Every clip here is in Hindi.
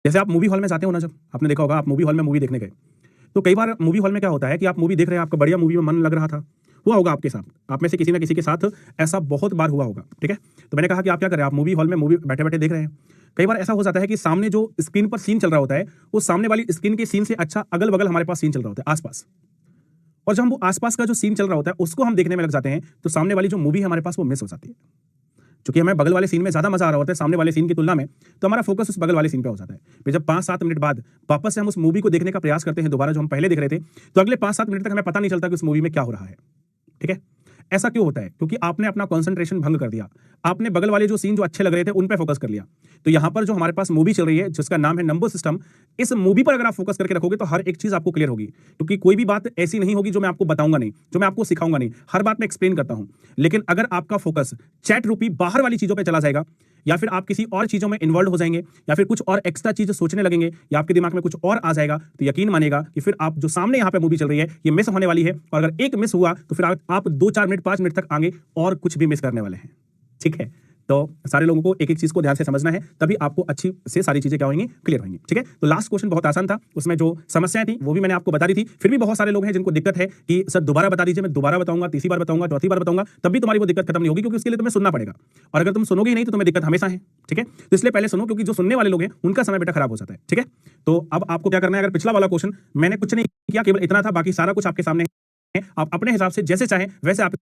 जैसे आप मूवी हॉल में जाते हो ना, जब आपने देखा होगा आप मूवी हॉल में मूवी देखने गए, तो कई बार मूवी हॉल में क्या होता है कि आप मूवी देख रहे हैं, आपका बढ़िया मूवी में मन लग रहा था, हुआ होगा आपके साथ, आप में से किसी ना किसी के साथ ऐसा बहुत बार हुआ होगा, ठीक है। तो मैंने कहा कि आप क्या कर रहे हैं, आप मूवी हॉल में मूवी बैठे बैठे देख रहे हैं। कई बार ऐसा हो जाता है कि सामने जो स्क्रीन पर सीन चल रहा होता है, वो सामने वाली स्क्रीन के सीन से अच्छा अगल बगल हमारे पास सीन चल रहा होता है आसपास, और जब हम वो आसपास का जो सीन चल रहा होता है उसको हम देखने में लग जाते हैं, तो सामने वाली जो मूवी है हमारे पास वो मिस हो जाती है। क्योंकि हमें बगल वाले सीन में ज्यादा मजा आ रहा होता है सामने वाले सीन की तुलना में, तो हमारा फोकस उस बगल वाले सीन पे हो जाता है। फिर जब 5-7 मिनट बाद वापस से हम उस मूवी को देखने का प्रयास करते हैं दोबारा, जो हम पहले देख रहे थे, तो अगले 5-7 मिनट तक हमें पता नहीं चलता कि उस मूवी में क्या हो रहा है, ठीक है। ऐसा क्यों होता है? क्योंकि आपने अपना कंसंट्रेशन भंग कर दिया, आपने बगल वाले जो सीन जो अच्छे लग रहे थे उन पे फोकस कर लिया। तो यहां पर जो हमारे पास मूवी चल रही है जिसका नाम है नंबर सिस्टम, इस मूवी पर अगर आप फोकस करके रखोगे तो हर एक चीज आपको क्लियर होगी, क्योंकि कोई भी बात ऐसी नहीं होगी जो मैं आपको बताऊंगा नहीं, जो मैं आपको सिखाऊंगा नहीं, हर बात मैं एक्सप्लेन करता हूं। लेकिन अगर आपका फोकस चैट रूपी बाहर वाली चीजों पर चला जाएगा, या फिर आप किसी और चीजों में इन्वॉल्व हो जाएंगे, या फिर कुछ और एक्स्ट्रा चीजें सोचने लगेंगे, या आपके दिमाग में कुछ और आ जाएगा, तो यकीन मानिएगा कि फिर आप जो सामने यहाँ पे मूवी चल रही है ये मिस होने वाली है। और अगर एक मिस हुआ तो फिर आप 2-4 मिनट 5 मिनट तक आगे और कुछ भी मिस करने वाले हैं, ठीक है। तो सारे लोगों को एक एक चीज को ध्यान से समझना है, तभी आपको अच्छी से सारी चीजें क्या होंगी, क्लियर होंगी, ठीक है। तो लास्ट क्वेश्चन बहुत आसान था, उसमें जो समस्याएं थी वो भी मैंने आपको बता दी थी। फिर भी बहुत सारे लोग हैं जिनको दिक्कत है कि सर दोबारा बता दीजिए, मैं दोबारा बताऊंगा, तीसरी बार बताऊंगा, चौथी बार बताऊंगा, तब भी तुम्हारी वो दिक्कत खत्म नहीं होगी, क्योंकि उसके लिए तुम्हें सुनना पड़ेगा। और अगर तुम सुनोगे ही नहीं तो तुम्हें दिक्कत हमेशा है, ठीक है। तो इसलिए पहले सुनो, क्योंकि जो सुनने वाले लोग हैं उनका समय बेटा खराब हो जाता है, ठीक है। तो अब आपको क्या करना है, अगर पिछला वाला क्वेश्चन मैंने कुछ नहीं किया, केवल इतना था, बाकी सारा कुछ आपके सामने है, आप अपने हिसाब से जैसे चाहें वैसे आप,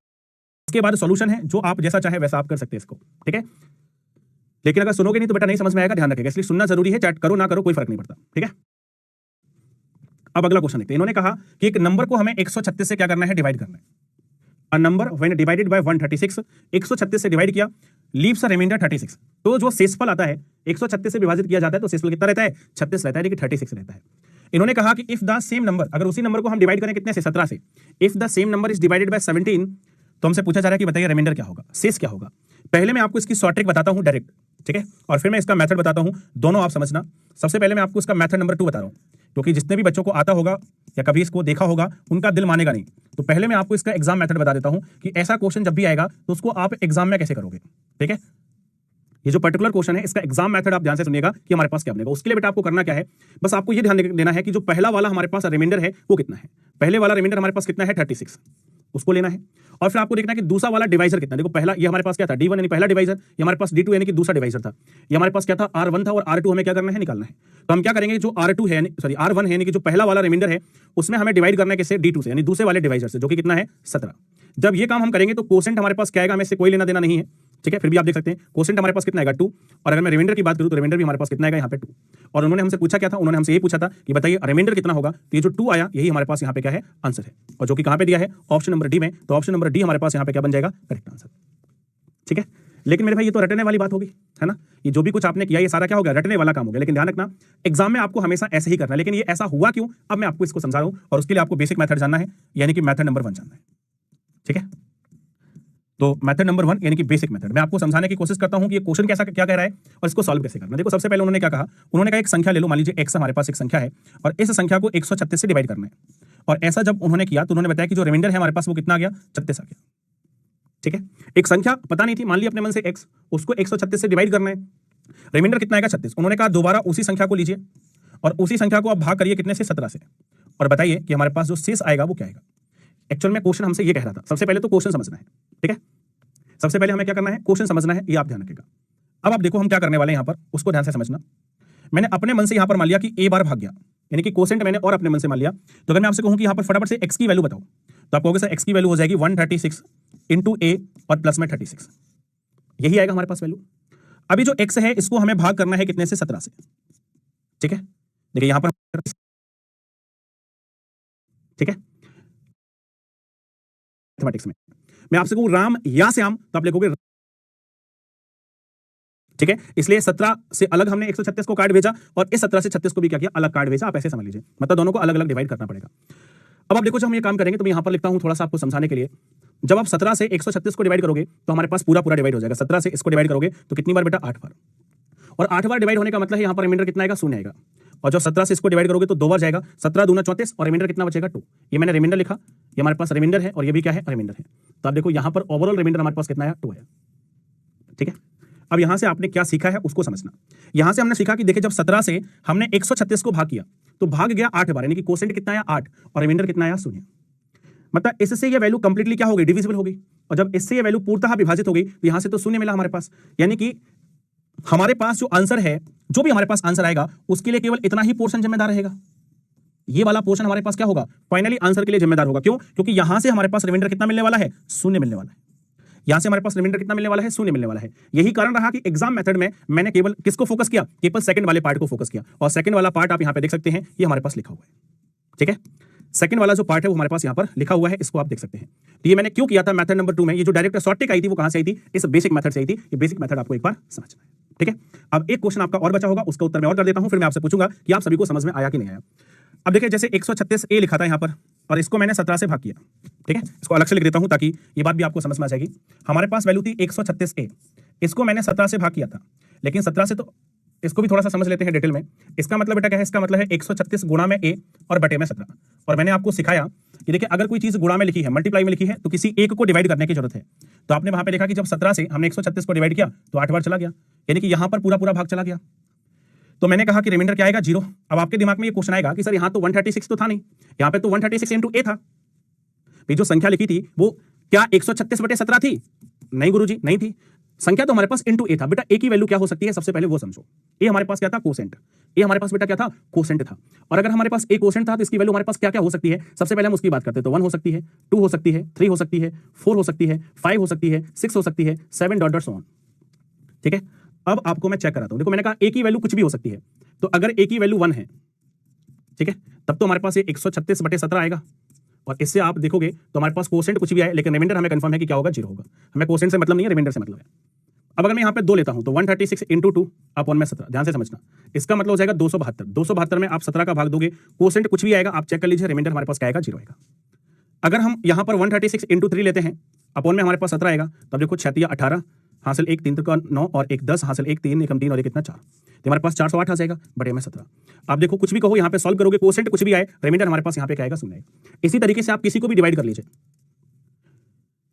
इसके बाद सॉल्यूशन है जो आप जैसा चाहे वैसा आप कर सकते हैं इसको, ठीक है। लेकिन अगर सुनोगे नहीं तो बेटा नहीं समझ में आएगा, ध्यान रखिएगा, इसलिए सुनना जरूरी है, चैट करो ना करो कोई फर्क नहीं पड़ता, ठीक है। अब अगला क्वेश्चन देखते हैं। इन्होंने कहा कि एक नंबर को हमें 136 से क्या करना है, डिवाइड करना है। A number when divided by 136, 136 से डिवाइड किया, लीव्स अ रिमाइंडर 36। तो जो शेषफल आता है 136 से विभाजित किया जाता है तो शेषफल कितना रहता है, 36 रहता है, लेकिन 36 रहता है। इन्होंने कहा कि इफ द सेम नंबर, अगर उसी नंबर को हम डिवाइड करें कितने से, 17 से, if the same number is divided bye 17, तो हमसे पूछा जा रहा है कि बताइए रिमाइंडर क्या होगा, शेष क्या होगा। पहले मैं आपको इसकी शॉर्ट ट्रिक बताता हूं डायरेक्ट, ठीक है, और फिर मैं इसका मेथड बताता हूं, दोनों आप समझना। सबसे पहले मैं आपको इसका मेथड नंबर 2 बता रहा हूं, क्योंकि जितने भी बच्चों को आता होगा या कभी इसको देखा होगा उनका दिल मानेगा नहीं। तो पहले मैं आपको इसका एग्जाम मेथड बता देता हूं कि ऐसा क्वेश्चन जब भी आएगा तो उसको आप एग्जाम में कैसे करोगे, ठीक है। ये जो पर्टिकुलर क्वेश्चन है इसका एग्जाम मेथड आप ध्यान से सुनिएगा कि हमारे पास क्या बनेगा। उसके लिए बेटा आपको करना क्या है, बस आपको ये ध्यान देना है कि जो पहला वाला हमारे पास रिमाइंडर है वो कितना है। पहले वाला रिमाइंडर हमारे पास कितना है, 36, उसको लेना है। और फिर आपको देखना है कि दूसरा वाला डिवाइजर कितना। देखो पहला ये हमारे पास क्या था, D1 यानी पहला डिवाइजर, ये हमारे पास D2 यानी कि दूसरा डिवाइजर था। ये हमारे पास क्या था, R1 था, और R2 हमें क्या करना है, निकालना है। तो हम क्या करेंगे, जो R2 है सॉरी R1 है यानी कि जो पहला वाला रिमाइंडर है उसमें हमें डिवाइड करना है किससे, D2 से, यानी दूसरे वाले डिवाइजर से, जो कि कितना है, 17। जब ये काम हम करेंगे तो कोसेंट हमारे पास क्या आएगा, हमें इससे कोई लेना देना नहीं है, ठीक है। फिर भी आप देख सकते हैं कोसेंट हमारे पास कितना आएगा, 2। और अगर मैं रिमाइंडर की बात करूं तो रिमाइंडर भी हमारे पास कितना आएगा, यहाँ पे 2। और उन्होंने हमसे पूछा क्या था, उन्होंने हमसे ये पूछा था कि बताइए रिमाइंडर कितना होगा। तो ये जो 2 आया यही हमारे पास यहाँ पे क्या है, आंसर है, और जो कि कहाँ पे दिया है, ऑप्शन नंबर डी में। तो ऑप्शन नंबर डी हमारे पास यहाँ पे क्या बन जाएगा, करेक्ट आंसर, ठीक है। लेकिन मेरे भाई ये तो रटने वाली बात होगी, है ना। ये जो भी कुछ आपने किया ये सारा क्या हो गया, रटने वाला काम हो गया। लेकिन ध्यान रखना एग्जाम में आपको हमेशा ऐसे ही करना है। लेकिन ये ऐसा हुआ क्यों, अब मैं आपको इसको समझा रहा हूं, और उसके लिए आपको बेसिक मेथड जानना है, यानी कि मेथड नंबर 1 जानना है, ठीक है। तो मेथड नंबर 1 यानी कि बेसिक मेथड, मैं आपको समझाने की कोशिश करता हूं कि ये क्वेश्चन कैसा क्या कह रहा है और इसको सॉल्व कैसे करना है। देखो सबसे पहले उन्होंने क्या कहा, उन्होंने कहा एक संख्या ले लो, मान लीजिए x हमारे पास एक संख्या है और इस संख्या को 136 से डिवाइड करना है। और ऐसा जब उन्होंने किया तो उन्होंने बताया कि जो रिमाइंडर है हमारे पास वो कितना आ गया, 36 आ गया, ठीक है। एक संख्या पता नहीं थी, मान लिया अपने मन से x, उसको 136 से डिवाइड करना है, रिमाइंडर कितना आएगा, 36। उन्होंने कहा दोबारा उसी संख्या को लीजिए और उसी संख्या को आप भाग करिए कितने से, 17 से, और बताइए कि हमारे पास जो शेष आएगा वो क्या आएगा। एक्चुअल में क्वेश्चन हमसे ये कह रहा था, सबसे पहले तो क्वेश्चन समझना है, ठीक है। सबसे पहले हमें क्या करना है, क्वेश्चन समझना है, ये आप ध्यान रखिएगा। अब आप देखो हम क्या करने वाले हैं यहाँ पर, उसको ध्यान से समझना। मैंने अपने मन से यहाँ पर मान लिया कि a बार भाग गया, यानी कि क्वोशेंट मैंने और अपने मन से मान लिया। तो अगर मैं आपसे कहूं कि यहाँ पर फटाफट से x की वैल्यू बताओ, तो आप कहोगे सर x की वैल्यू हो जाएगी 136 इंटू a और प्लस में 36, यही आएगा हमारे पास वैल्यू। अभी जो x है इसको हमें भाग करना है कितने से, 17 से, ठीक है। देखिए यहाँ पर, ठीक है, मैथमेटिक्स में मैं आपसे कहूं राम या श्याम तो आप लिखोगे, ठीक है। इसलिए 17 से अलग हमने 136 को काट भेजा और इस 17 से 36 को भी क्या किया, अलग काट भेजा। आप ऐसे समझ लीजिए, मतलब दोनों को अलग अलग डिवाइड करना पड़ेगा। अब आप देखो जब हम ये काम करेंगे तो मैं यहां पर लिखता हूं थोड़ा सा आपको समझाने के लिए। जब आप 17 से 136 को डिवाइड करोगे तो हमारे पास पूरा पूरा डिवाइड हो जाएगा। 17 से इसको डिवाइड करोगे तो कितनी बार बेटा, 8 बार। और 8 बार डिवाइड होने का मतलब है यहां पर रिमाइंडर कितना आएगा, 0 आएगा। और जब 17 से इसको डिवाइड करोगे तो 2 बार जाएगा, 17 दूना 34 और रिमाइंडर कितना बचेगा, 2। ये मैंने रिमाइंडर लिखा, ये हमारे पास रिमाइंडर है और ये भी क्या है, रिमाइंडर है। तो आप देखो यहां पर ओवरऑल रिमाइंडर हमारे पास कितना है, 2 है, ठीक है। अब यहां से आपने क्या सीखा है उसको समझना। यहां से हमने सीखा कि देखिए जब 17 से हमने 136 को भाग किया तो भाग गया 8 बार, यानी कि कोसेंट कितना आया 8 और रिमाइंडर कितना आया 0। मतलब इससे ये वैल्यू कंप्लीटली क्या हो गई, डिविजिबल हो गई। और जब इससे ये वैल्यू पूर्णतः विभाजित हो गई तो यहां से तो 0 मिला हमारे पास, यानी कि हमारे पास जो आंसर है, जो भी हमारे पास आंसर आएगा उसके लिए केवल इतना ही पोर्शन जिम्मेदार रहेगा। ये वाला पोर्शन हमारे पास क्या होगा, फाइनली आंसर के लिए जिम्मेदार होगा। क्यों? क्योंकि यहां से हमारे पास रिमाइंडर कितना मिलने वाला है, 0 मिलने वाला है। यहां से हमारे पास रिमाइंडर कितना मिलने वाला है, 0 मिलने वाला है। यही कारण रहा कि एग्जाम मेथड में मैंने केवल किसको फोकस किया, केवल सेकंड वाले पार्ट को फोकस किया। और सेकंड वाला पार्ट आप यहां पे देख सकते हैं, ये हमारे पास लिखा हुआ है। ठीक है, सेकंड वाला जो पार्ट है वो हमारे पास यहां पर लिखा हुआ है, इसको आप देख सकते हैं। तो ये मैंने क्यों किया था मेथड नंबर 2 में। ये जो डायरेक्ट शॉर्ट ट्रिक आई थी वो कहां से आई थी, इस बेसिक मेथड से आई थी। ये बेसिक मेथड आपको एक बार समझना है। ठीक है, अब एक क्वेश्चन आपका और बचा होगा, उसका उत्तर मैं और कर देता हूं, फिर मैं आपसे पूछूंगा कि आप सभी को समझ में आया कि नहीं आया। अब देखिए जैसे 136A लिखा था यहां पर और इसको मैंने 17 से भाग किया। ठीक है, इसको अलग से लिख देता हूं ताकि ये बात भी आपको समझ में आ जाएगी। हमारे पास वैल्यू थी 136A, इसको मैंने 17 से भाग किया था, लेकिन 17 से तो इसको भी थोड़ा सा समझ लेते हैं डिटेल में। इसका मतलब बेटा क्या है, इसका मतलब है 136 गुणा में A और बटे में 17। और मैंने आपको सिखाया कि देखिए अगर कोई चीज गुणा में लिखी है, मल्टीप्लाई में लिखी है, तो किसी एक को डिवाइड करने की जरूरत है। तो आपने वहां पे देखा कि जब 17 से हमने 136 को डिवाइड किया तो 8 बार चला गया, यानी कि यहां पर पूरा पूरा भाग चला गया। तो मैंने कहा कि रिमाइंडर क्या आएगा, 0। अब आपके दिमाग में ये क्वेश्चन आएगा कि सर यहां तो 136 तो था नहीं, यहां पे तो 136 इंटू ए था। जो संख्या लिखी थी वो क्या 136 बटे 17 थी? नहीं गुरुजी, नहीं थी। संख्या तो हमारे पास इंटू ए था। बेटा ए की वैल्यू क्या हो सकती है, सबसे पहले वो समझो। ए हमारे पास क्या था, कोसेंट। ए हमारे पास बेटा क्या था, कोसेंट था। और अगर हमारे पास ए कोसेंट था तो इसकी वैल्यू हमारे पास क्या क्या हो सकती है, सबसे पहले हम उसकी बात करते हैं। तो 1 हो सकती है, 2 हो सकती है, 3 हो सकती है, 4 हो सकती है, 5 हो सकती है, 6 हो सकती है, 7 डॉट डॉट सो ऑन। ठीक है, अब आपको मैं चेक कराता हूं। देखो मैंने कहा ए की वैल्यू कुछ भी हो सकती है, तो अगर ए की वैल्यू 1 है, ठीक है, तब तो हमारे पास ये 136 बटे 17 आएगा। और इससे आप देखोगे तो हमारे पास कोसेंट कुछ भी आए, लेकिन रिमाइंडर हमें कंफर्म है कि क्या होगा, 0 होगा। हमें कोसेंट से मतलब नहीं है, रिमाइंडर से मतलब है। अब अगर मैं यहाँ पे 2 लेता हूं तो 136 इंटू 2 अपॉन में 17, ध्यान से समझना। इसका मतलब हो जाएगा 272। 272 में आप 17 का भाग दोगे, कोसेंट कुछ भी आएगा, आप चेक कर लीजिए, रिमाइंडर हमारे पास क्या आएगा, 0 आएगा। अगर हम यहाँ पर 136 इंटू 3 लेते हैं, अपॉन में हमारे पास 17 आएगा, तब देखो 6 या 18, हासिल 1 3 का 9 और 1 10, हासिल 1 3 1 3 और 1 कितना 4, तो हमारे पास 408 आ जाएगा बटे में 17। आप देखो कुछ भी कहो, यहाँ पे सॉल्व करोगे, कोसेंट कुछ भी आए, रिमाइंडर हमारे पास यहाँ पे क्या आएगा, 0 आएगा। इसी तरीके से आप किसी को भी डिवाइड कर लीजिए,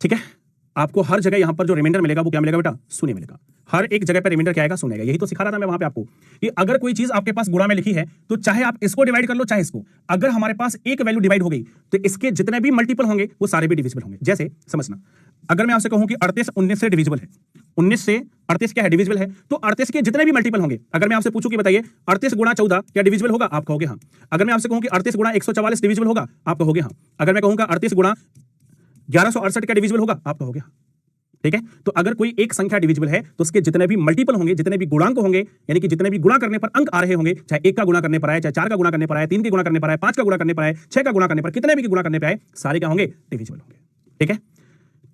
ठीक है, आपको हर जगह यहाँ पर जो रिमाइंडर मिलेगा वो क्या मिलेगा बेटा, 0 मिलेगा। हर एक जगह पर रिमाइंडर क्या आएगा, 0 आएगा। यही तो सिखा रहा था मैं वहां पे आपको कि अगर कोई चीज आपके पास गुणा में लिखी है तो चाहे आप इसको डिवाइड कर लो चाहे इसको, अगर हमारे पास एक वैल्यू डिवाइड हो गई तो इसके जितने भी मल्टीपल होंगे वो सारे भी डिविजिबल होंगे। जैसे समझना, अगर मैं आपसे कहूं कि 38 19 से डिविजिबल है, 19 से 38 क्या है, डिविजिबल है, तो 38 के जितने भी मल्टीपल होंगे, अगर मैं आपसे पूछूं कि बताइए 38 गुणा 14 क्या डिविजिबल होगा, आप कहोगे हाँ। अगर मैं आपसे कहूं कि 38 गुणा 144 डिविजिबल होगा, आप कहोगे हाँ। अगर मैं कहूंगा 38 गुणा 1168 का डिविजिबल होगा, आप कहोगे हाँ। ठीक है, तो अगर कोई एक संख्या डिविजिबल है तो उसके जितने भी मल्टीपल होंगे, जितने भी गुणांक होंगे, यानी कि जितने भी गुणा करने पर अंक आ रहे होंगे, चाहे 1 का गुणा करने पर आए, चाहे 4 का गुणा करने पर आए, 3 के गुणा करने पर आए, 5 का गुणा करने पर आए, 6 का गुणा करने पर, कितने भी गुणा करने पर आए, सारे क्या होंगे, डिविजिबल होंगे। ठीक है,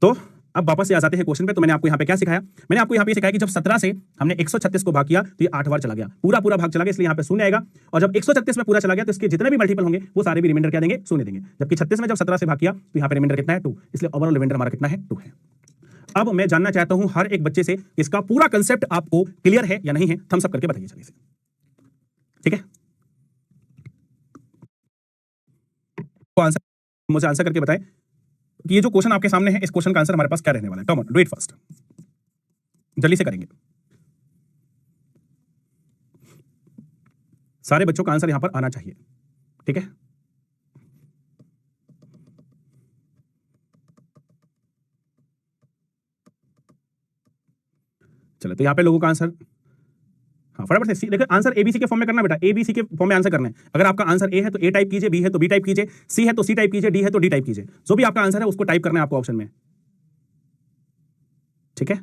तो अब वापस से आ जाते हैं क्वेश्चन पे। तो मैंने आपको यहाँ पे क्या सिखाया, मैंने आपको यहाँ पे सिखाया कि जब 17 से हमने 136 को भाग किया तो ये 8 बार चला गया, पूरा पूरा भाग चला गया, इसलिए यहाँ पे 0 आएगा। और जब 136 में पूरा चला गया तो इसके जितने भी मल्टीपल होंगे वो सारे भी रिमाइंडर क्या देंगे, 0 देंगे। जबकि 36 में जब 17 से भाग किया तो यहाँ पे रिमाइंडर कितना है, 2, इसलिए ओवरऑल रिमाइंडर हमारा कितना है, 2 है। अब मैं जानना चाहता हूं हर एक बच्चे से इसका पूरा कंसेप्ट आपको क्लियर है या नहीं है, थम्स अप करके बताइए जल्दी से। ठीक है, तो आंसर मुझे आंसर करके बताएं कि ये जो क्वेश्चन आपके सामने है, इस क्वेश्चन का आंसर हमारे पास क्या रहने वाला है। Come on, do it fast, जल्दी से करेंगे। सारे बच्चों का आंसर यहां पर आना चाहिए। ठीक है, चलो तो यहाँ पे लोगों का आंसर, हाँ फटाफट से देखो, आंसर एबीसी के फॉर्म में करना बेटा, एबीसी के फॉर्म में आंसर करना है। अगर आपका आंसर ए है तो ए टाइप कीजिए, बी है तो बी टाइप कीजिए, सी है तो सी टाइप कीजिए, डी है तो डी टाइप कीजिए, जो भी आपका आंसर है उसको टाइप करना है आपको ऑप्शन में। ठीक है,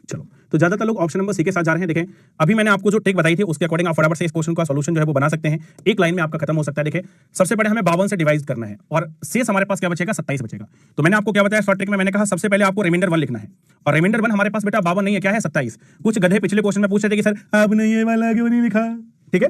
चलो तो ज्यादातर लोग ऑप्शन नंबर सी के साथ जा रहे हैं। देखें अभी मैंने आपको जो ट्रिक बताई थी उसके अकॉर्डिंग आप फटाफट से इस क्वेश्चन का सॉल्यूशन जो है वो बना सकते हैं, एक लाइन में आपका खत्म हो सकता है। देखें सबसे पहले हमें 52 से डिवाइड करना है और शेष हमारे पास क्या बचेगा, 27 बचेगा। तो मैंने आपको क्या बताया शॉर्ट ट्रिक में, मैंने कहा सबसे पहले आपको रिमाइंडर 1 लिखना है, और रिमाइंडर 1 हमारे पास बेटा 52 नहीं है, क्या है, 27। कुछ गधे पिछले क्वेश्चन में पूछ रहे थे कि सर आपने ये वाला क्यों नहीं लिखा। ठीक है,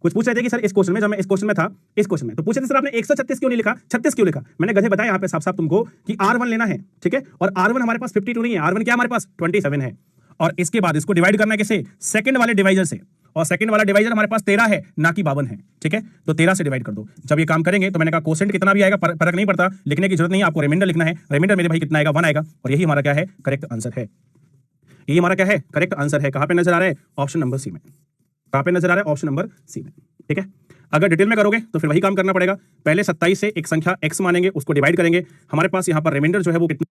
कुछ पूछ रहे थे कि सर इस क्वेश्चन में, जब मैं इस क्वेश्चन में था, इस क्वेश्चन में तो पूछे थे सर आपने 136 क्यों नहीं लिखा, 36 क्यों लिखा। मैंने गधे बताया यहाँ पे साफ साफ तुमको कि R1 लेना है। ठीक है, और R1 हमारे पास 52 नहीं है, R1 क्या हमारे पास 27 है, और इसके बाद इसको डिवाइड करना है किसे, सेकंड वाले डिवाइजर से, और सेकंड वाला डिवाइजर हमारे पास 13 है ना कि 52 है, ठीक है। तो 13 से डिवाइड कर दो। जब ये काम करेंगे तो मैंने कहा कोसेंट कितना भी आएगा फर्क नहीं पड़ता, लिखने की जरूरत नहीं है, आपको रिमाइंडर लिखना है। रिमाइंडर मेरे भाई कितना आएगा, 1 आएगा, और यही हमारा क्या है, करेक्ट आंसर है। यही हमारा क्या है, करेक्ट आंसर है। कहां पे नजर आ रहा है, ऑप्शन नंबर सी में। कहां पे नजर आ रहा है, ऑप्शन नंबर सी में, ठीक है। अगर डिटेल में करोगे तो फिर वही काम करना पड़ेगा। पहले 27 से एक संख्या x मानेंगे, उसको डिवाइड करेंगे। हमारे पास यहाँ पर रिमाइंडर जो है वो कितना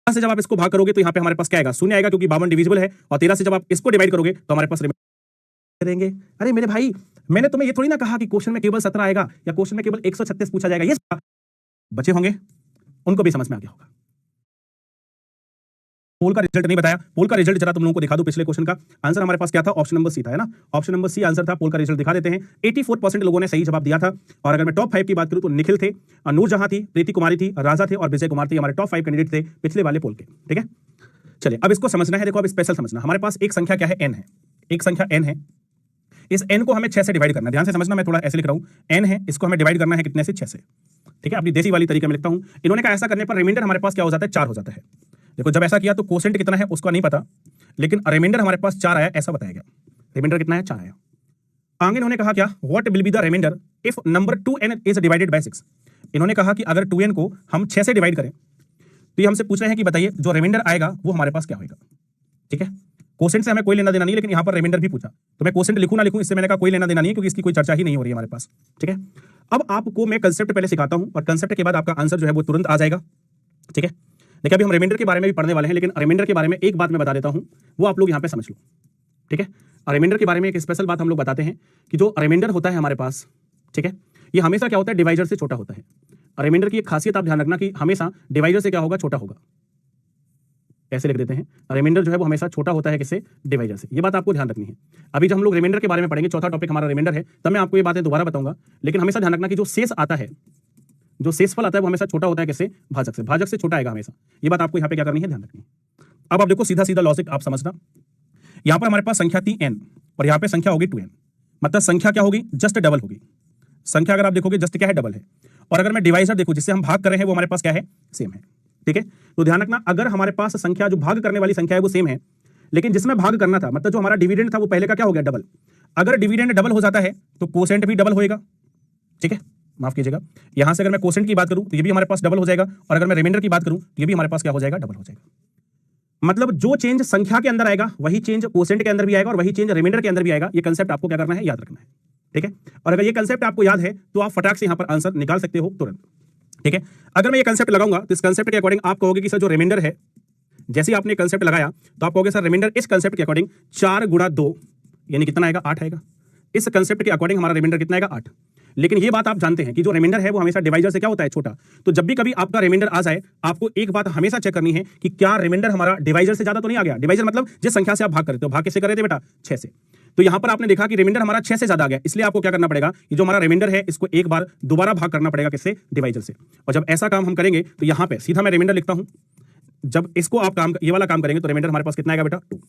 से जब आप इसको भाग करोगे तो यहाँ पे हमारे पास क्या आएगा, शून्य आएगा, क्योंकि 52 डिविजिबल है। और 13 से जब आप इसको डिवाइड करोगे तो हमारे पास देंगे। अरे मेरे भाई, मैंने तुम्हें ये थोड़ी ना कहा कि क्वेश्चन में केवल 17 आएगा या क्वेश्चन में केवल 136 पूछा जाएगा। ये बच्चे होंगे उनको भी समझ में आ गया होगा। पोल का रिजल्ट नहीं बताया, पोल का रिजल्ट जरा तुम लोगों को दिखा दो। पिछले क्वेश्चन का आंसर हमारे पास क्या था, ऑप्शन नंबर सी था, है ना। ऑप्शन नंबर सी आंसर था। पोल का रिजल्ट दिखा देते हैं। 84% लोगों ने सही जवाब दिया था। और अगर मैं टॉप 5 की बात करूं तो निखिल थे, नूरजहां थी, प्रीति कुमारी थी, राजा थे और विजय कुमार थे। हमारे टॉप 5 कैंडिडेट थे पिछले वाले पोल के, ठीक है। चलिए अब इसको समझना है। देखो अब स्पेशल समझना। हमारे पास एक संख्या क्या है, n है। एक संख्या n है। इस n को हमें 6 से डिवाइड करना है। ध्यान से समझना, मैं थोड़ा ऐसे लिख रहा हूं। n है, इसको हमें डिवाइड करना है कितने से, 6 से, ठीक है। अपनी देसी वाली तरीके में लिखता हूं। इन्होंने कहा ऐसा करने पर रिमाइंडर हमारे पास क्या हो जाता है, 4 हो जाता है। देखो जब ऐसा किया तो कोसेंट कितना है उसका नहीं पता, लेकिन रिमाइंडर हमारे पास 4 आया, ऐसा बताया गया। रिमाइंडर कितना है, 4 आया। आगे इन्होंने कहा क्या, what will be the reminder if number 2n is divided by 6। इन्होंने कहा कि अगर 2n को हम 6 से डिवाइड करें तो ये हमसे पूछ रहे हैं कि बताइए जो रिमाइंडर आएगा वो हमारे पास क्या होगा, ठीक है। कोसेंट से हमें कोई लेना देना नहीं, लेकिन यहां पर रिमाइंडर भी पूछा तो मैं कोसेंट लिखूं ना लिखूं इससे मैंने कहा कोई लेना देना नहीं है, क्योंकि इसकी कोई चर्चा ही नहीं हो रही है हमारे पास, ठीक है। अब आपको मैं कंसेप्ट पहले सिखाता हूं और कंसेप्ट के बाद आपका आंसर जो है वो तुरंत आ जाएगा, ठीक है। देखिए अभी हम रिमाइंडर के बारे में भी पढ़ने वाले हैं, लेकिन रिमाइंडर के बारे में एक बात मैं बता देता हूं, वो आप लोग यहां पे समझ लो, ठीक है। रिमाइंडर के बारे में एक स्पेशल बात हम लोग बताते हैं कि जो रिमाइंडर होता है हमारे पास, ठीक है, ये हमेशा क्या होता है, डिवाइजर से छोटा होता है। रिमाइंडर की एक खासियत आप ध्यान रखना कि हमेशा डिवाइजर से क्या होगा, छोटा होगा। ऐसे लिख देते हैं, रिमाइंडर जो है वो हमेशा छोटा होता है किससे, डिवाइजर से। ये बात आपको ध्यान रखनी है। अभी जब हम लोग रिमाइंडर के बारे में पढ़ेंगे, चौथा टॉपिक हमारा रिमाइंडर है, तब मैं आपको ये बातें दोबारा बताऊंगा। लेकिन हमेशा ध्यान रखना कि जो शेष आता है, जो शेषफल आता है वो हमेशा छोटा होता है किससे, भाजक से। भाजक से छोटा आएगा हमेशा। ये बात आपको यहाँ पे क्या करनी है, ध्यान रखनी है। अब आप देखो सीधा सीधा लॉजिक आप समझना। यहाँ पर हमारे पास संख्या थी n और यहाँ पे संख्या होगी 2n, मतलब संख्या क्या होगी, जस्ट डबल होगी। संख्या अगर आप देखोगे जस्ट क्या है, डबल है। और अगर मैं डिवाइजर देखूं जिससे हम भाग कर रहे हैं वो हमारे पास क्या है, सेम है, ठीक है। तो ध्यान रखना, अगर हमारे पास संख्या जो भाग करने वाली संख्या है वो सेम है, लेकिन जिसमें भाग करना था, मतलब जो हमारा डिविडेंड था वो पहले का क्या हो गया, डबल। अगर डिविडेंड डबल हो जाता है तो कोसेंट भी डबल होएगा, ठीक है। माफ कीजिएगा, यहां से अगर मैं कोसेंट की बात करूं तो ये भी हमारे पास डबल हो जाएगा, और अगर मैं रिमाइंडर की बात करूं तो ये भी हमारे पास क्या हो जाएगा, डबल हो जाएगा। मतलब जो चेंज संख्या के अंदर आएगा वही चेंज कोसेंट के अंदर भी आएगा और वही चेंज रिमाइंडर के अंदर भी आएगा। ये कंसेप्ट आपको क्या करना है, याद रखना है, ठीक है। और अगर ये कंसेप्ट आपको याद है तो आप फटाक से यहां पर आंसर निकाल सकते हो तुरंत, ठीक है। अगर मैं ये कंसेप्ट लगाऊंगा तो इस कंसेप्ट के अकॉर्डिंग आप कहोगे कि सर जो रिमाइंडर है, जैसे आपने कंसेप्ट लगाया तो आप कहोगे सर रिमाइंडर इस कंसेप्ट के अकॉर्डिंग 4 गुणा 2 यानी कितना आएगा, 8 आएगा। इस कंसेप्ट के अकॉर्डिंग हमारा रिमाइंडर कितना आएगा, 8। लेकिन ये बात आप जानते हैं कि जो रिमाइंडर है वो हमेशा डिवाइजर से क्या होता है, छोटा। तो जब भी कभी आपका रिमाइंडर आ जाए, आपको एक बात हमेशा चेक करनी है कि क्या रिमाइंडर हमारा डिवाइजर से ज्यादा तो नहीं आ गया। डिवाइजर मतलब जिस संख्या से आप भाग करते हो, भाग किससे कर रहे थे बेटा, 6 से। तो यहां पर आपने देखा कि रिमाइंडर हमारा 6 से ज्यादा आ गया, इसलिए आपको क्या करना पड़ेगा, ये जो हमारा रिमाइंडर है इसको एक बार दोबारा भाग करना पड़ेगा किससे, डिवाइजर से। और जब ऐसा काम हम करेंगे तो यहां पे सीधा मैं रिमाइंडर लिखता हूं। जब इसको आप काम, ये वाला काम करेंगे तो रिमाइंडर हमारे पास कितना आएगा बेटा, 2।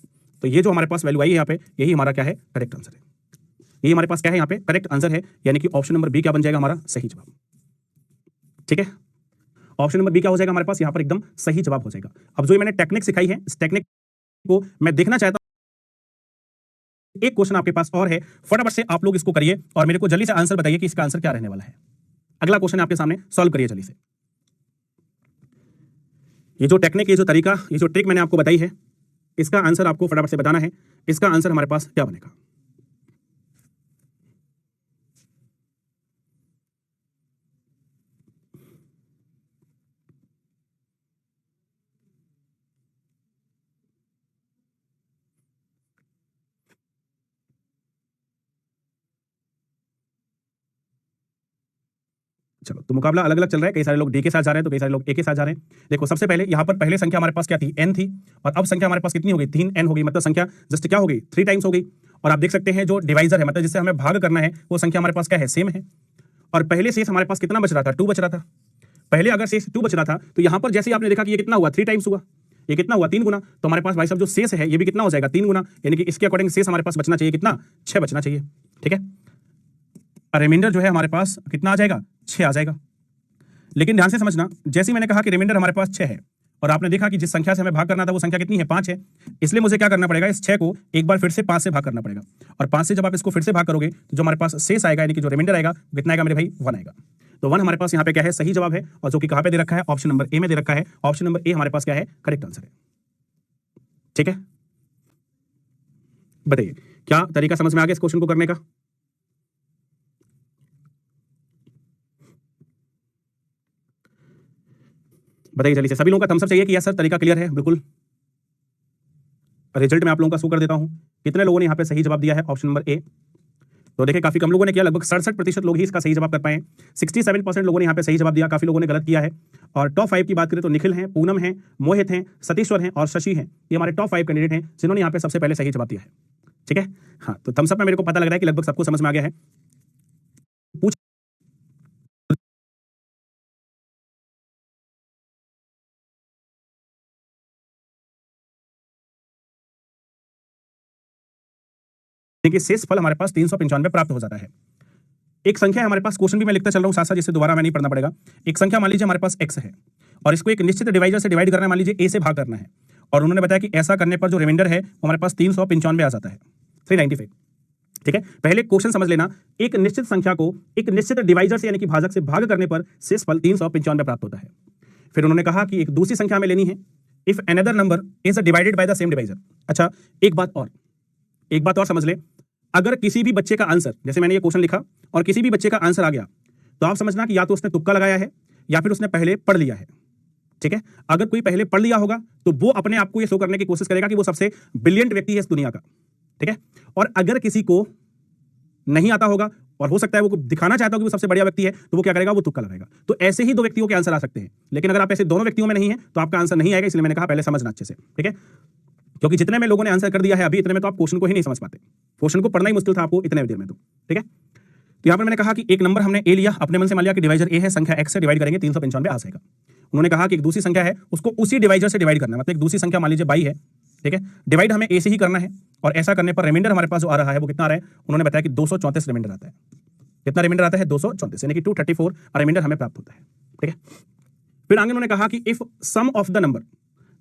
तो ये जो हमारे पास वैल्यू आई है यहाँ पे, यही हमारा क्या है, करेक्ट आंसर है। यही हमारे पास क्या है, यहाँ पे करेक्ट आंसर है। यानी कि ऑप्शन नंबर बी क्या बन जाएगा, हमारा सही जवाब, ठीक है। ऑप्शन नंबर बी क्या हो जाएगा हमारे पास, यहाँ पर एकदम सही जवाब हो जाएगा। अब जो मैंने टेक्निक सिखाई है, इस टेक्निक को मैं देखना चाहता हूं। एक क्वेश्चन आपके पास और है, फटाफट से आप लोग इसको करिए और मेरे को जल्दी से आंसर बताइए कि इसका आंसर क्या रहने वाला है। अगला क्वेश्चन आपके सामने, सॉल्व करिए जल्दी से। ये जो टेक्निक, ये जो तरीका, ये जो ट्रिक मैंने आपको बताई है, इसका आंसर आपको फटाफट से बताना है। इसका आंसर हमारे पास क्या बनेगा। चलो तो मुकाबला अलग अलग चल रहा है, कई सारे लोग डी के साथ जा रहे हैं तो कई सारे लोग ए के साथ जा रहे हैं। देखो सबसे पहले यहाँ पर पहले संख्या हमारे पास क्या थी, n थी, और अब संख्या हमारे पास कितनी हो गई, 3n हो गई। मतलब संख्या जस्ट क्या हो गई, 3 टाइम्स हो गई। और आप देख सकते हैं जो डिवाइजर है, मतलब जिससे हमें भाग करना है, वो संख्या हमारे पास क्या है, सेम है। और पहले शेष हमारे पास कितना बच रहा था, 2 बच रहा था। पहले अगर शेष 2 बच रहा था तो यहाँ पर जैसे आपने देखा कि ये कितना हुआ, 3 टाइम्स हुआ। ये कितना हुआ, 3 गुना। तो हमारे पास भाई साहब जो शेष है ये भी कितना हो जाएगा, 3 गुना। यानी कि इसके अकॉर्डिंग शेष हमारे पास बचना चाहिए कितना, 6 बचना चाहिए, ठीक है। रिमाइंडर जो है हमारे पास कितना आ जाएगा, 6 आ जाएगा। लेकिन ध्यान से समझना, जैसे मैंने कहा कि रिमाइंडर हमारे पास 6 है और आपने देखा कि जिस संख्या से हमें भाग करना था वो संख्या कितनी है, 5 है। इसलिए मुझे क्या करना पड़ेगा, इस 6 को एक बार फिर से 5 से भाग करना पड़ेगा, और 5 से जब आप इसको फिर से भाग करोगे तो जो हमारे पास शेष आएगा, यानी कि जो रिमाइंडर आएगा, कितना आएगा मेरे भाई, 1 आएगा। तो 1 हमारे पास यहाँ पे क्या है, सही जवाब है, और जो कि कहाँ पे दे रखा है, ऑप्शन नंबर ए में दे रखा है। ऑप्शन नंबर ए हमारे पास क्या है, करेक्ट आंसर है। ठीक है, बताइए क्या तरीका समझ में आ गया इस क्वेश्चन को करने का? बताइए जल्दी से, सभी लोगों का थम्स अप चाहिए कि यस सर तरीका क्लियर है। बिल्कुल, रिजल्ट में आप लोगों का शो कर देता हूं, कितने लोगों ने यहाँ पे सही जवाब दिया है ऑप्शन नंबर ए। तो देखिए काफी कम लोगों ने किया, लगभग 67% लोग ही इसका सही जवाब कर पाए। 67% लोगों ने यहाँ पे सही जवाब दिया, काफी लोगों ने गलत किया है। और टॉप 5 की बात करें तो निखिल हैं, पूनम हैं, मोहित हैं, सतीश्वर हैं और शशि हैं। ये हमारे टॉप 5 कैंडिडेट हैं जिन्होंने यहाँ पे सबसे पहले सही जवाब दिया है। ठीक है, हाँ, तो थम्स अप में मेरे को पता लग रहा है कि लगभग सबको समझ में आ गया है। पूछ देखिए शेष फल हमारे पास 395 प्राप्त हो जाता है। एक संख्या है हमारे पास, क्वेश्चन भी मैं लिखता चल रहा हूं साथ साथ, जिससे दोबारा मैं नहीं पढ़ना पड़ेगा। एक संख्या मान लीजिए हमारे पास x है, और इसको एक निश्चित डिवाइजर से डिवाइड करना है, मान लीजिए a से भाग करना है, और उन्होंने बताया कि ऐसा करने पर जो रिमाइंडर है वो हमारे पास 395 आ जाता है, 395। ठीक है, पहले क्वेश्चन समझ लेना, एक निश्चित संख्या को एक निश्चित डिवाइजर से यानी कि भाजक से भाग करने पर शेष फल 395 प्राप्त होता है। फिर उन्होंने कहा कि एक दूसरी संख्या में लेनी है, if another number is divided by the same divisor. अच्छा, एक बात और समझ ले, अगर किसी भी बच्चे का आंसर, जैसे मैंने ये क्वेश्चन लिखा और किसी भी बच्चे का आंसर आ गया, तो आप समझना कि या तो उसने तुक्का लगाया है या फिर उसने पहले पढ़ लिया है। ठीक है, अगर कोई पहले पढ़ लिया होगा तो वो अपने आप को ये शो करने की कोशिश करेगा कि वो सबसे ब्रिलियंट व्यक्ति है इस दुनिया का। ठीक है, और अगर किसी को नहीं आता होगा और हो सकता है वो दिखाना चाहता हो कि वो सबसे बढ़िया व्यक्ति है, तो वो क्या करेगा, वो तुक्का लगाएगा। तो ऐसे ही 2 व्यक्तियों के आंसर आ सकते हैं, लेकिन अगर आप ऐसे दोनों व्यक्तियों में नहीं है तो आपका आंसर नहीं आएगा। इसलिए मैंने कहा पहले समझना अच्छे से। ठीक है, क्योंकि जितने में लोगों ने आंसर कर दिया है अभी, इतने में तो आप क्वेश्चन को ही नहीं समझ पाते, क्वेश्चन को पढ़ना ही मुश्किल था आपको इतने देर में। तो ठीक है, तो यहाँ पर मैंने कहा कि एक नंबर हमने ए लिया, अपने मन से मान लिया कि डिवाइजर ए है, संख्या x से डिवाइड करेंगे 395 आ जाएगा। उन्होंने कहा कि एक दूसरी संख्या है, उसको उसी डिवाइजर से डिवाइड करना है, मतलब एक दूसरी संख्या मान लीजिए 22 है। ठीक है, डिवाइड हमें ए से ही करना है, और ऐसा करने पर रिमाइंडर हमारे पास जो आ रहा है वो कितना आ रहा है, उन्होंने बताया कि 234 रिमाइंडर आता है। कितना रिमाइंडर आता है, 234, यानी कि 234 रिमाइंडर हमें प्राप्त होता है। ठीक है, फिर आगे उन्होंने कहा कि if some of the number,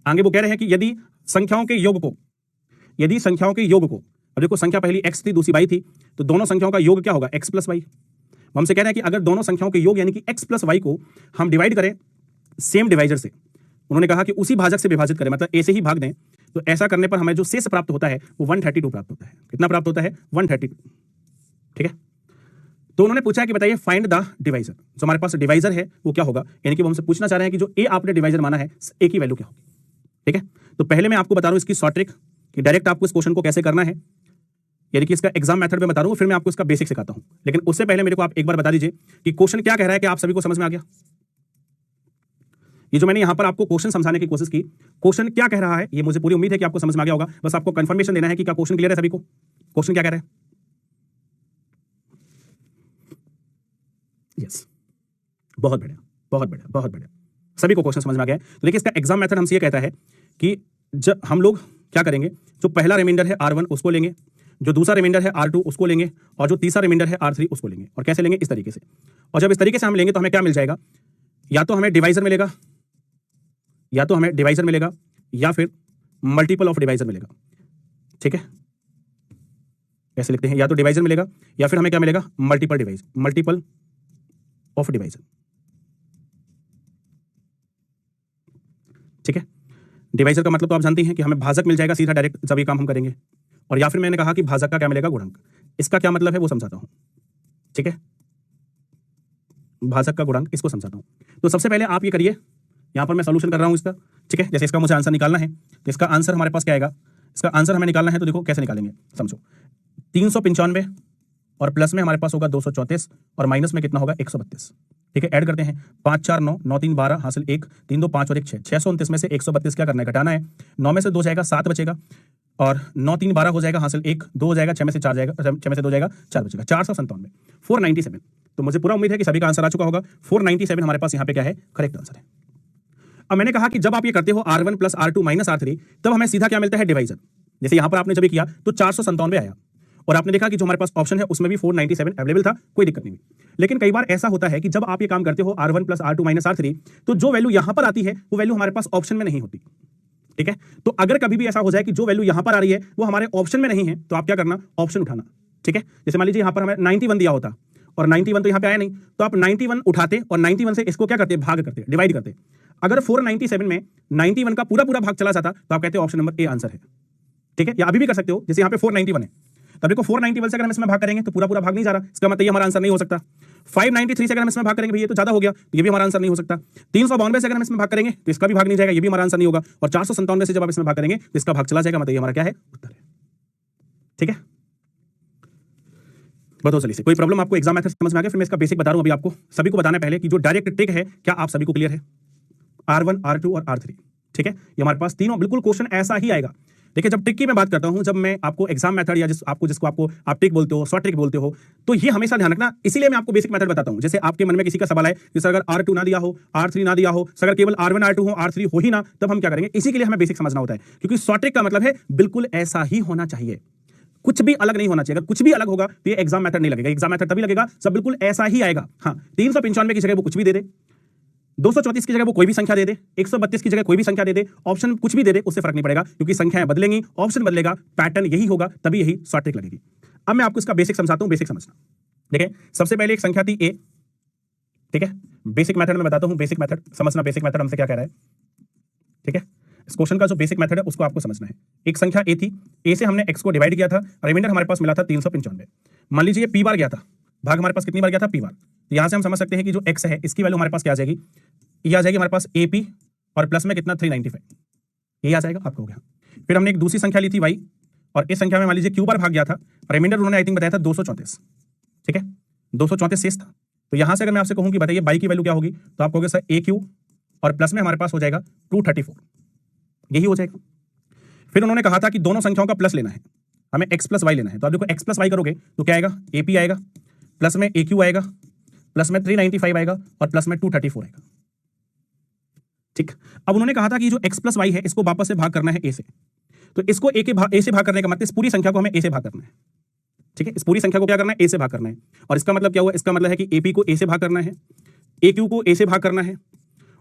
आगे वो कह रहे हैं कि यदि संख्याओं के योग को, अब देखो संख्या पहली x थी, दूसरी y थी, तो दोनों संख्याओं का योग क्या होगा, x प्लस वाई। हमसे कह रहे हैं कि अगर दोनों संख्याओं के योग यानी कि x प्लस वाई को हम डिवाइड करें सेम डिवाइजर से, उन्होंने कहा कि उसी भाजक से विभाजित करें, मतलब a से ही भाग दें, तो ऐसा करने पर हमें जो शेष प्राप्त होता है वो 132 प्राप्त होता है। कितना प्राप्त होता है, 132। ठीक है, तो उन्होंने पूछा है कि बताइए फाइंड द डिवाइजर, जो हमारे पास डिवाइजर है वो क्या होगा, यानी कि वो हमसे पूछना चाह रहे हैं कि जो a आपने डिवाइजर माना है, a की वैल्यू क्या होगी। ठीक है, तो पहले मैं आपको बता रहा हूं इसकी शॉर्ट ट्रिक कि डायरेक्ट आपको इस क्वेश्चन को कैसे करना है, यानी कि इसका एग्जाम मेथड में बता रहा हूं, फिर मैं आपको इसका बेसिक सिखाता हूं। लेकिन उससे पहले मेरे को आप एक बार बता दीजिए कि क्वेश्चन क्या कह रहा है, कि आप सभी को समझ में आ गया। ये जो मैंने यहां पर आपको क्वेश्चन समझाने की कोशिश की, क्वेश्चन क्या कह रहा है ये मुझे पूरी उम्मीद है कि आपको समझ में आ गया होगा। बस आपको कंफर्मेशन देना है कि क्या क्वेश्चन क्लियर है सभी को, क्वेश्चन क्या कह रहा है। यस, बहुत बढ़िया, बहुत बढ़िया, बहुत बढ़िया, सभी को क्वेश्चन समझ में आ गया है। तो देखिए इसका एग्जाम मेथड हमसे ये कहता है कि जब हम लोग क्या करेंगे, जो पहला रिमाइंडर है R1 उसको लेंगे, जो दूसरा रिमाइंडर है R2 उसको लेंगे, और जो तीसरा रिमाइंडर है R3 उसको लेंगे। और कैसे लेंगे, इस तरीके से। और जब इस तरीके से हम लेंगे तो हमें क्या मिल जाएगा, या तो हमें डिवाइजर मिलेगा, या फिर मल्टीपल ऑफ डिवाइजर मिलेगा। ठीक है, ऐसे लिखते हैं, या तो डिवाइजर मिलेगा या फिर हमें क्या मिलेगा, मल्टीपल ऑफ डिवाइजर। ठीक है, डिवाइजर का मतलब तो आप जानते हैं कि हमें भाजक मिल जाएगा सीधा डायरेक्ट जब ये काम हम करेंगे, और या फिर मैंने कहा कि भाजक का क्या मिलेगा, गुणांक। इसका क्या मतलब है वो समझाता हूं। ठीक है, भाजक का गुणांक इसको समझाता हूं। तो सबसे पहले आप ये करिए, यहां पर मैं सॉल्यूशन कर रहा हूं इसका। ठीक है, जैसे इसका मुझे आंसर निकालना है, तो इसका आंसर हमारे पास क्या आएगा, इसका आंसर हमें निकालना है, तो देखो कैसे निकालेंगे, समझो। 395 और प्लस में हमारे पास होगा 234 और माइनस में कितना होगा, 132। ठीक है, ऐड करते हैं, 5 4 9 9 3 12 हासिल 1 3 2 5 और 1 6, 629 में से 132 क्या करना है, घटाना है। 9 में से 2 जाएगा 7 बचेगा, और 9 3 12 हो जाएगा, हासिल 1 2 हो जाएगा, 6 में से 4 जाएगा, 6 में से 2 जाएगा 4 बचेगा, 497, 497। तो मुझे पूरा उम्मीद है कि सभी का आंसर आ चुका होगा। 497 हमारे पास यहाँ पे क्या है, करेक्ट आंसर है। अब मैंने कहा कि जब आप ये करते हो R1 plus R2 minus R3, तब हमें सीधा क्या मिलता है, डिवाइजर। जैसे यहां पर आपने जब किया तो 497 आया, और आपने देखा कि जो हमारे पास ऑप्शन है उसमें भी 497 अवेलेबल था, कोई दिक्कत नहीं हुई। लेकिन कई बार ऐसा होता है कि जब आप ये काम करते हो R1 plus R2 minus R3, तो जो वैल्यू यहां पर आती है वो वैल्यू हमारे पास ऑप्शन में नहीं होती। ठीक है, तो अगर कभी भी ऐसा हो जाए कि जो वैल्यू यहां पर आ रही है वो हमारे ऑप्शन में नहीं है, तो आप क्या करना, ऑप्शन उठाना। ठीक है, जैसे मान लीजिए यहां पर हमें 91 दिया होता और 91 तो यहां पे आया नहीं, तो आप 91 उठाते और 91 से इसको क्या करते, भाग करते, डिवाइड करते। अगर 497 में 91 का पूरा पूरा भाग चला जाता तो आप कहते हो ऑप्शन नंबर ए आंसर है। ठीक है, या अभी भी कर सकते हो, जैसे यहां पे 491 है, तब देखो 491 से अगर हम इसमें भाग करेंगे तो पूरा पूरा भाग नहीं जा रहा, इसका मतलब ये हमारा आंसर नहीं हो सकता। 593 से अगर हम इसमें भाग करेंगे भैया तो ज्यादा हो गया, तो ये भी हमारा आंसर नहीं हो सकता। 392 से अगर हम इसमें भाग करेंगे तो इसका भी भाग नहीं जाएगा, ये भी हमारा आंसर नहीं होगा। और 497 से जब आप इसमें भाग करेंगे तो इसका भाग चला जाएगा, मतलब ये हमारा क्या है, उत्तर है। ठीक है, बताओ चलिए, कोई प्रॉब्लम आपको एग्जाम मेथड समझ में आ गया? फिर मैं इसका बेसिक बता रहा हूं अभी आपको, सभी को बताना पहले कि जो डायरेक्ट ट्रिक है, क्या आप सभी को क्लियर है? R1, R2 और R3। ठीक है, ये हमारे पास तीनों बिल्कुल क्वेश्चन ऐसा ही आएगा। देखिए, जब ट्रिक की मैं बात करता हूं, जब मैं आपको एग्जाम मेथड या जिसको आप ट्रिक बोलते हो, शॉर्ट ट्रिक बोलते हो, तो ये हमेशा ध्यान रखना। इसीलिए मैं आपको बेसिक मेथड बताता हूं। जैसे आपके मन में किसी का सवाल है, जैसे अगर R2 ना दिया हो, R3 ना दिया हो, अगर केवल R1 R2 हो, R3 हो ही ना, तब हम क्या करेंगे? इसी के लिए हमें बेसिक समझना होता है, क्योंकि शॉर्ट ट्रिक का मतलब है बिल्कुल ऐसा ही होना चाहिए, कुछ भी अलग नहीं होना चाहिए। अगर कुछ भी अलग होगा तो ये एग्जाम मेथड नहीं लगेगा। एग्जाम मेथड तभी लगेगा सब बिल्कुल ऐसा ही आएगा। हाँ, 395 की जगह वो कुछ भी दे दे, 234 की जगह वो कोई भी संख्या दे दे, 132 की जगह कोई भी संख्या दे दे, ऑप्शन कुछ भी दे दे, उससे फर्क नहीं पड़ेगा, क्योंकि संख्याएं बदलेंगी, ऑप्शन बदलेगा, पैटर्न यही होगा, तभी यही शॉर्ट ट्रिक लगेगी। अब मैं आपको इसका बेसिक समझाता हूं, बेसिक समझना। देखिए, सबसे पहले एक संख्या थी ए। ठीक है, बेसिक मेथड में बताता हूं, बेसिक मेथड समझना, बेसिक मेथड हमसे क्या कह रहा है। ठीक है, इस क्वेश्चन का जो बेसिक मेथड है उसको आपको समझना है। एक संख्या ए थी, ए से हमने एक्स को डिवाइड किया था, रिमाइंडर हमारे पास मिला था 395। मान लीजिए ये पी बार गया था, भाग हमारे पास कितनी बार गया था, पी बार। तो यहां से हम समझ सकते हैं कि जो एक्स है इसकी वैल्यू हमारे पास क्या आ जाएगी, ये आ जाएगी हमारे पास ए पी और प्लस में कितना 395, ये आ जाएगा, आपका हो गया। फिर हमने एक दूसरी संख्या ली थी वाई, और इस संख्या में मान लीजिए क्यू बार भाग गया था, रिमाइंडर उन्होंने आई थिंक बताया था 234। ठीक है, 234 शेष था। तो यहां से अगर मैं आपसे कहूं कि बताइए बाई की वैल्यू क्या होगी, तो आप कहोगे सर ए क्यू और प्लस में हमारे पास हो जाएगा 234, यही हो जाएगा। फिर उन्होंने कहा था कि दोनों संख्याओं का प्लस लेना है, हमें एक्स प्लस वाई लेना है। तो आप देखो एक्स प्लस वाई करोगे तो क्या आएगा, ए पी आएगा, प्लस में ए क्यू आएगा, प्लस में 395 आएगा और प्लस में 234 आएगा। ठीक, अब उन्होंने कहा था कि जो x प्लस वाई है इसको वापस से भाग करना है a से, तो इसको a से भाग करने का मतलब इस पूरी संख्या को हमें a से भाग करना है। ठीक है, इस पूरी संख्या को क्या करना है, a से भाग करना है। और इसका मतलब क्या हुआ, इसका मतलब है कि AP को a से भाग करना है, AQ को a से भाग करना है,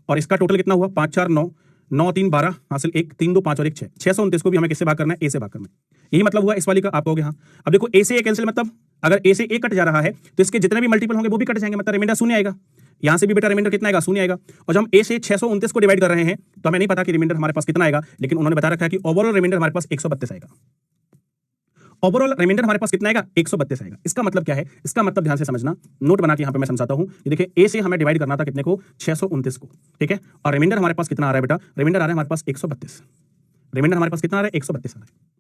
और इसका टोटल कितना हुआ, 5 4 9 9 3 12 हासिल 1 3 2 5 और 1 6 629 को भी हमें किससे भाग करना है, a से भाग करना है। यही मतलब हुआ इस वाली का, आप कहोगे हाँ। अब देखो a से a कैंसिल, मतलब अगर a से a कट जा रहा है तो इसके जितने भी मल्टीपल होंगे वो भी कट जाएंगे, मतलब रिमाइंडर शून्य आएगा। यहां से भी बेटा रिमाइंडर कितना आएगा, शून्य आएगा। और जब हम a से 629 को डिवाइड कर रहे हैं तो हमें नहीं पता कि रिमाइंडर हमारे पास कितना आएगा, लेकिन उन्होंने बता रखा है कि ओवरऑल रिमाइंडर हमारे पास 132 आएगा। ओवरऑल रिमाइंडर हमारे पास कितना आएगा, 132 आएगा। इसका मतलब क्या है, इसका मतलब ध्यान से समझना, नोट बना के यहां पे मैं समझाता हूं। ये देखिए, a से हमें डिवाइड करना था कितने को, 629 को। ठीक है, और रिमाइंडर हमारे पास कितना आ रहा है बेटा, रिमाइंडर आ रहा है हमारे पास 132। रिमाइंडर हमारे पास कितना आ रहा है, 132 आ रहा है।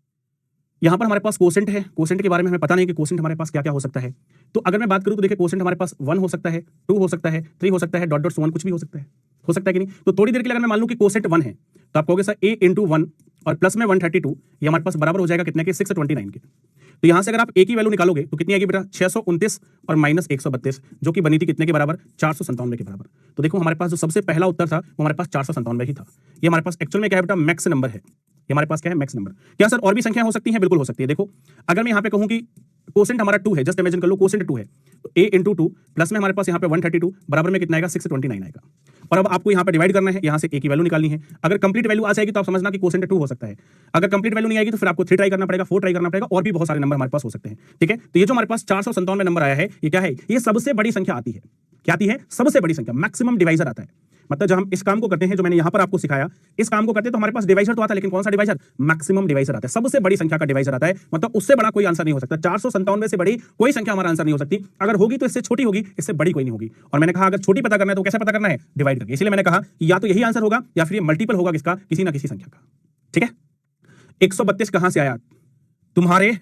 यहां पर हमारे पास कोसेंट है, कोसेंट के बारे में हमें पता नहीं कि कोसेंट हमारे पास क्या क्या हो सकता है। तो अगर मैं बात करूं तो देखिए, कोसेंट हमारे पास 1 हो सकता है, 2 हो सकता है, 3 हो सकता है, डॉट डॉट सो 1 कुछ भी हो सकता है कि नहीं। तो थोड़ी देर के लिए अगर मैं मान लूं कि कोसेंट 1 है, तो आप कहोगे सर a इंटू 1 और प्लस में 132, ये हमारे पास बराबर हो जाएगा कितने के, 629 के। तो यहां से अगर आप a की वैल्यू निकालोगे तो कितनी आएगी बेटा, 629 और माइनस 132, जो कि बनी थी कितने के बराबर, 497 के बराबर। तो देखो हमारे पास जो सबसे पहला उत्तर था वो हमारे पास 497 ही था। ये हमारे पास एक्चुअल में क्या है बेटा, मैक्स नंबर है। ये हमारे पास क्या है, मैक्स नंबर। क्या सर और भी संख्याएं हो सकती हैं, बिल्कुल हो सकती है। देखो, अगर मैं यहां पे कहूं कि कोसेंट हमारा 2 है, जस्ट इमेजिन कर लो कोसेंट 2 है, तो a इंटू 2 प्लस में हमारे पास यहाँ पे 132 बराबर में कितना आएगा, 629 आएगा। और अब आपको यहाँ पे डिवाइड करना है, यहाँ से a की वैल्यू निकालनी है। अगर कंप्लीट वैल्यू आ जाएगी तो आप समझना कि कोसेंट 2 हो सकता है। अगर कंप्लीट वैल्यू नहीं आएगी तो फिर आपको 3 ट्राई करना पड़ेगा, 4 ट्राई करना पड़ेगा, और भी बहुत सारे नंबर हमारे पास हो सकते हैं। ठीक है, तो ये जो हमारे पास 497 नंबर आया है, ये क्या है, ये सबसे बड़ी संख्या आती है। क्या आती है, सबसे बड़ी संख्या, मैक्सिमम डिवाइजर आता है। मतलब जब हम इस काम को करते हैं, जो मैंने यहां पर आपको सिखाया, इस काम को करते हैं तो हमारे पास डिवाइजर तो आता है, लेकिन कौन सा डिवाइजर, मैक्सिमम डिवाइजर आता है। सबसे बड़ी संख्या का डिवाइजर आता है, मतलब उससे बड़ा कोई आंसर नहीं हो सकता। 497 से बड़ी कोई संख्या हमारा आंसर नहीं हो सकती। अगर होगी तो इससे छोटी होगी, इससे बड़ी कोई नहीं होगी। और मैंने कहा अगर छोटी पता करना है तो कैसे पता करना है, डिवाइड करके। इसलिए मैंने कहा या तो यही आंसर होगा या फिर मल्टीपल होगा किसका, किसी ना किसी संख्या का। ठीक है, 132 कहां से आया तुम्हारे,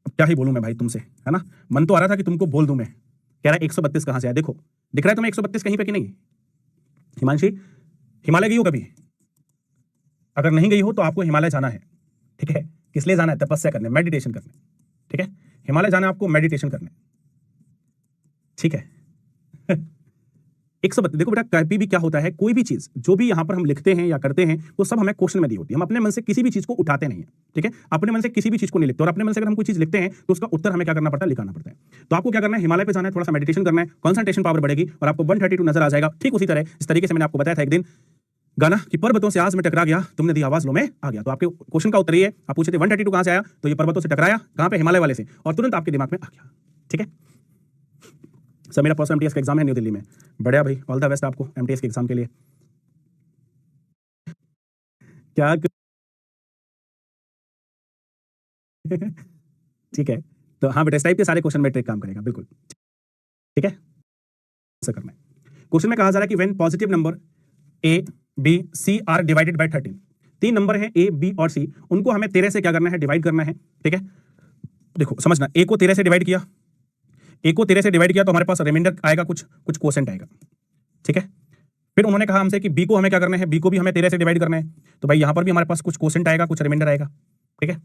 क्या ही बोलूं मैं भाई तुमसे, है ना। मन तो आ रहा था कि तुमको बोल दूं मैं, कह रहा है 132 कहां से आया। देखो दिख रहा है तुम्हें 132 कहीं पे कि नहीं। हिमांशी, हिमालय गई हो कभी? अगर नहीं गई हो तो आपको हिमालय जाना है। ठीक है, किस लिए जाना है, तपस्या करने, मेडिटेशन करने। ठीक है, हिमालय जाना है आपको मेडिटेशन करने। ठीक है 132। देखो बेटा, कभी भी क्या होता है, कोई भी चीज जो भी यहां पर हम लिखते हैं या करते हैं वो सब हमें क्वेश्चन में दी होती है। हम अपने मन से किसी भी चीज को उठाते नहीं है, ठीक है, अपने मन से किसी भी चीज को नहीं लिखते। और अपने मन से अगर हम कोई चीज लिखते हैं तो उसका उत्तर हमें क्या करना पड़ता है, लिखाना पड़ता है। तो आपको क्या करना है, हिमालय पे जाना है, थोड़ा सा मेडिटेशन करना है, कंसंट्रेशन पावर बढ़ेगी और आपको 132 नजर आ जाएगा। ठीक उसी तरह, इस तरीके से मैंने आपको बताया था एक दिन गाना कि पर्वतों से आज में टकरा गया, तुमने दी आवाज लो मैं आ गया। तो आपके क्वेश्चन का उत्तर ये है, आप पूछे थे 132 कहां से आया, तो ये पर्वतों से टकराया, कहां पे, हिमालय वाले से, और तुरंत आपके दिमाग में आ गया। ठीक है सर, मेरा परसों एमटीएस का एग्जाम है न्यू दिल्ली में। बढ़िया भाई, ऑल द बेस्ट आपको एमटीएस के एग्जाम के लिए। क्या ठीक है, तो हाँ बेटा, इस टाइप के सारे क्वेश्चन में ट्रिक काम करेगा, बिल्कुल ठीक है। ऐसा करना है। क्वेश्चन में कहा जा रहा है कि when positive number A B C are divided by 13, 3 number है ए बी और सी, उनको हमें 13 से क्या करना है, डिवाइड करना है। ठीक है, देखो समझना, ए को 13 से डिवाइड किया, ए को 13 से डिवाइड किया तो हमारे पास रिमाइंडर आएगा, कुछ क्वोशेंट आएगा। ठीक है, फिर उन्होंने कहा हमसे कि बी को हमें क्या करना है, बी को भी हमें 13 से डिवाइड करना है, तो भाई यहां पर भी हमारे पास कुछ क्वोशेंट आएगा, कुछ रिमाइंडर आएगा। ठीक है,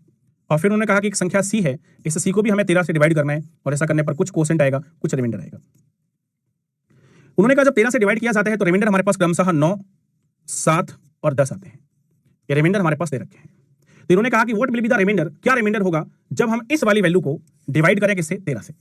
और फिर उन्होंने कहा कि एक संख्या सी है, इस सी को भी हमें 13 से डिवाइड करना है, और ऐसा करने पर कुछ क्वोशेंट आएगा, कुछ रिमाइंडर आएगा। उन्होंने कहा जब 13 से डिवाइड किया जाता है तो रिमाइंडर हमारे पास क्रमशः 9, 7 और 10 आते हैं। ये रिमाइंडर हमारे पास दे रखे हैं। तो इन्होंने कहा कि what will be the reminder, क्या रिमाइंडर होगा जब हम इस वाली वैल्यू को डिवाइड करें किससे, 13 से।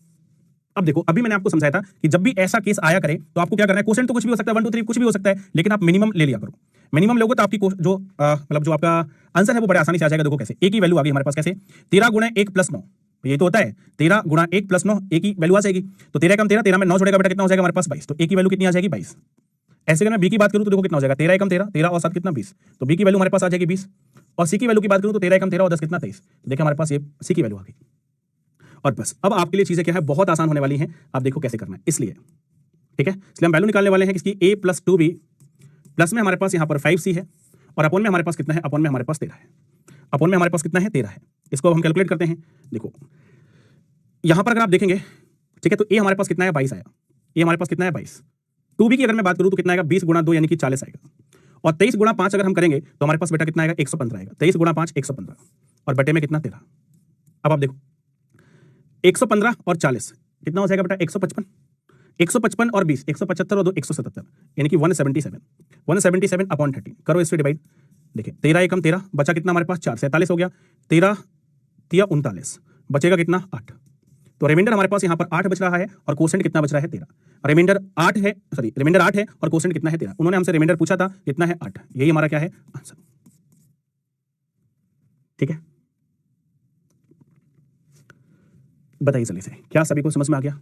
अब देखो, अभी मैंने आपको समझाया था कि जब भी ऐसा केस आया करे तो आपको क्या करना है, क्वोशेंट तो कुछ भी हो सकता है, 1 2 3 कुछ भी हो सकता है, लेकिन आप मिनिमम ले लिया करो। मिनिमम लोगे तो आपकी जो मतलब जो आपका आंसर है वो बड़े आसानी से आ जाएगा। देखो कैसे, ए की वैल्यू आ गई हमारे पास, कैसे 13 गुणा 1 प्लस 9, ये तो होता है 13 गुणा 1 प्लस 9, ए की वैल्यू आ जाएगी। तो 13 कम 13, 13 में 9 जोड़ेगा बेटा, कितना हो जाएगा हमारे पास 22। तो ए की वैल्यू कितनी आ जाएगी, 22। ऐसे अगर मैं बी की बात करूं तो देखो कितना हो जाएगा, 13 कम 13, 13 और 7 कितना 20, तो बी की वैल्यू हमारे पास आ जाएगी 20। और सी की वैल्यू की बात करूं तो 13 कम 13 और 10 कितना 23। तो देखिए हमारे पास ये सी की वैल्यू आ गई। और बस अब आपके लिए चीजें क्या है, बहुत आसान होने वाली हैं। आप देखो कैसे करना है, इसलिए ठीक है, इसलिए हम वैल्यू निकालने वाले हैं किसकी, a प्लस 2b प्लस में हमारे पास यहाँ पर 5c है, और अपॉन में हमारे पास कितना है, अपॉन में हमारे पास 13 है। अपॉन में हमारे पास कितना है, 13 है। इसको अब हम कैलकुलेट करते हैं। देखो यहां पर अगर आप देखेंगे, ठीक है, तो a हमारे पास कितना है, 22 आया। a हमारे पास कितना है, 22। 2b की अगर मैं बात करूं तो कितना आएगा, 20 गुणा 2 यानी कि 40 आएगा। और 23 गुणा 5 अगर हम करेंगे तो हमारे पास बेटा कितना आएगा, 115 आएगा। 23 गुणा 5 115, और बटे में कितना, 13। अब आप देखो 115 और 40 कितना हो जाएगा बेटा, 155। 155 और 20, 175 और 2 177, यानी कि 177। 177 अपॉन 13 करो, इससे डिवाइड। देखिए 13 एकम 13, बचा कितना हमारे पास, 4, 47 हो गया। 13 तिया 39, बचेगा कितना, 8। तो रिमाइंडर हमारे पास यहाँ पर 8 बच रहा है, और क्वोशेंट कितना बच रहा है, 13। रिमाइंडर 8 है, सॉरी रिमाइंडर 8 है और क्वोशेंट कितना है, 13। उन्होंने हमसे रिमाइंडर पूछा था, कितना है, 8। यही हमारा क्या है, आंसर। ठीक है, बताइए जल्दी से, क्या सभी को समझ में आ गया।